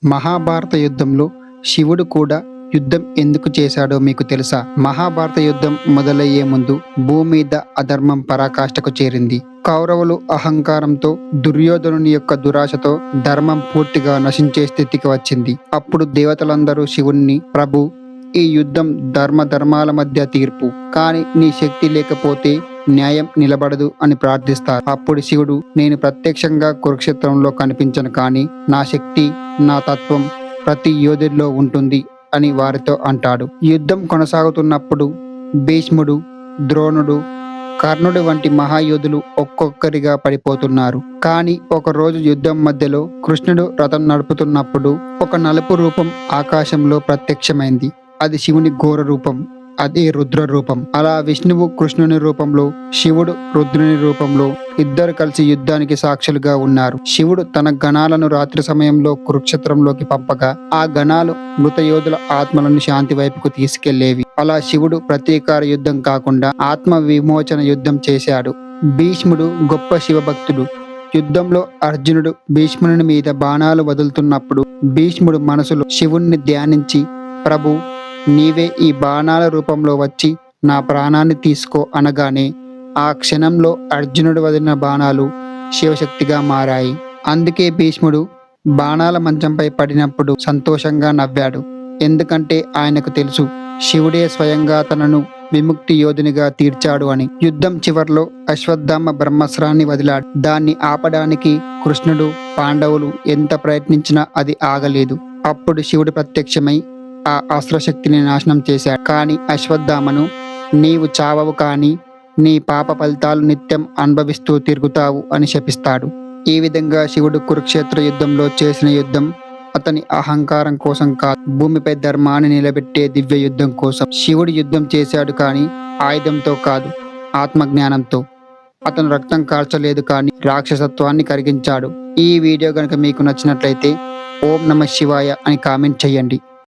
మహాభారత యుద్ధంలో శివుడు కూడా యుద్ధం ఎందుకు చేశాడో మీకు తెలుసా? మహాభారత యుద్ధం మొదలయ్యే ముందు భూమి మీద అధర్మం పరాకాష్ఠకు చేరింది. కౌరవులు అహంకారంతో, దుర్యోధనుని యొక్క దురాశతో ధర్మం పూర్తిగా నశించే స్థితికి వచ్చింది. అప్పుడు దేవతలందరూ శివుణ్ణి, ప్రభు, ఈ యుద్ధం ధర్మాల మధ్య తీర్పు, కానీ నీ శక్తి లేకపోతే న్యాయం నిలబడదు అని ప్రార్థిస్తారు. అప్పుడు శివుడు, నేను ప్రత్యక్షంగా కురుక్షేత్రంలో కనిపించను, కానీ నా శక్తి, నా తత్వం ప్రతి యోధుడిలో ఉంటుంది అని వారితో అంటాడు. యుద్ధం కొనసాగుతున్నప్పుడు భీష్ముడు, ద్రోణుడు, కర్ణుడు వంటి మహాయోధులు ఒక్కొక్కరిగా పడిపోతున్నారు. కానీ ఒకరోజు యుద్ధం మధ్యలో కృష్ణుడు రథం నడుపుతున్నప్పుడు ఒక నలుపు రూపం ఆకాశంలో ప్రత్యక్షమైంది. అది శివుని ఘోర రూపం, అదే రుద్ర రూపం. అలా విష్ణువు కృష్ణుని రూపంలో, శివుడు రుద్రుని రూపంలో ఇద్దరు కలిసి యుద్ధానికి సాక్షులుగా ఉన్నారు. శివుడు తన గణాలను రాత్రి సమయంలో కురుక్షేత్రంలోకి పంపగా ఆ గణాలు మృత యోధుల ఆత్మలను శాంతి వైపుకు తీసుకెళ్లేవి. అలా శివుడు ప్రతీకార యుద్ధం కాకుండా ఆత్మ విమోచన యుద్ధం చేశాడు. భీష్ముడు గొప్ప శివభక్తుడు. యుద్ధంలో అర్జునుడు భీష్ముని మీద బాణాలు వదులుతున్నప్పుడు భీష్ముడు మనసులో శివుణ్ణి ధ్యానించి, ప్రభు, నీవే ఈ బాణాల రూపంలో వచ్చి నా ప్రాణాన్ని తీసుకో అనగానే ఆ క్షణంలో అర్జునుడు వదిలిన బాణాలు శివశక్తిగా మారాయి. అందుకే భీష్ముడు బాణాల మంచంపై పడినప్పుడు సంతోషంగా నవ్వాడు. ఎందుకంటే ఆయనకు తెలుసు, శివుడే స్వయంగా తనను విముక్తి యోధునిగా తీర్చాడు అని. యుద్ధం చివర్లో అశ్వత్థామ బ్రహ్మాస్త్రాన్ని వదిలాడు. దాన్ని ఆపడానికి కృష్ణుడు, పాండవులు ఎంత ప్రయత్నించినా అది ఆగలేదు. అప్పుడు శివుడు ప్రత్యక్షమై ఆ అస్త్రశక్తిని నాశనం చేశాడు. కానీ అశ్వత్థామను, నీవు చావవు, కానీ నీ పాప ఫలితాలు నిత్యం అనుభవిస్తూ తిరుగుతావు అని శపిస్తాడు. ఈ విధంగా శివుడు కురుక్షేత్ర యుద్ధంలో చేసిన యుద్ధం అతని అహంకారం కోసం కాదు, భూమిపై ధర్మాన్ని నిలబెట్టే దివ్య యుద్ధం కోసం. శివుడు యుద్ధం చేశాడు, కానీ ఆయుధంతో కాదు, ఆత్మజ్ఞానంతో. అతను రక్తం కార్చలేదు, కానీ రాక్షసత్వాన్ని కరిగించాడు. ఈ వీడియో కనుక మీకు నచ్చినట్లయితే ఓం నమః శివాయ అని కామెంట్ చేయండి.